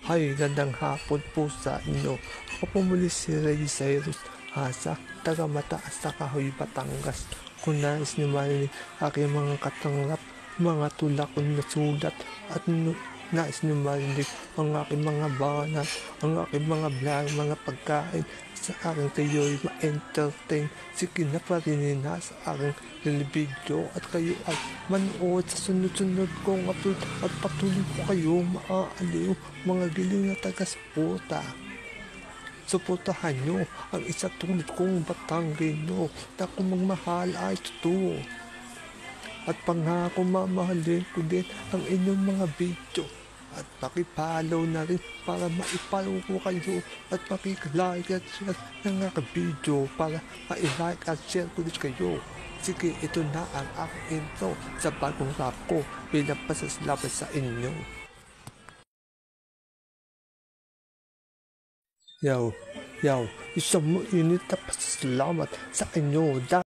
Hi, gandang hapon po sa inyo. Ako po muli si Ray Cyrus Asa, taga Mataas sa Kahoy, Batangas. Kung nais niyo marinig aking mga katanggap, mga tulak ko na sulat at nais niyo marinig ang aking mga banat, ang aking mga vlog, mga pagkain sa aking kayo'y ma-entertain. Sige na pa rin na sa aking video at kayo ay manood sa sunod-sunod kong upload at patuloy ko kayo maaaliw mga giling na taga-suporta. Suportahan nyo ang isa tulad kong Batanggeno na kung magmahal ay totoo. At pangako mamahalin ko din ang inyong mga video. At pakipollow na rin para maipollow ko kayo at makik-like at share ng aking video para ma-like at share ko din kayo. Sige, ito na ang aking intro sa bagong rap ko bilang pasasalamat sa inyo. Isang mainit na pasasalamat sa inyo.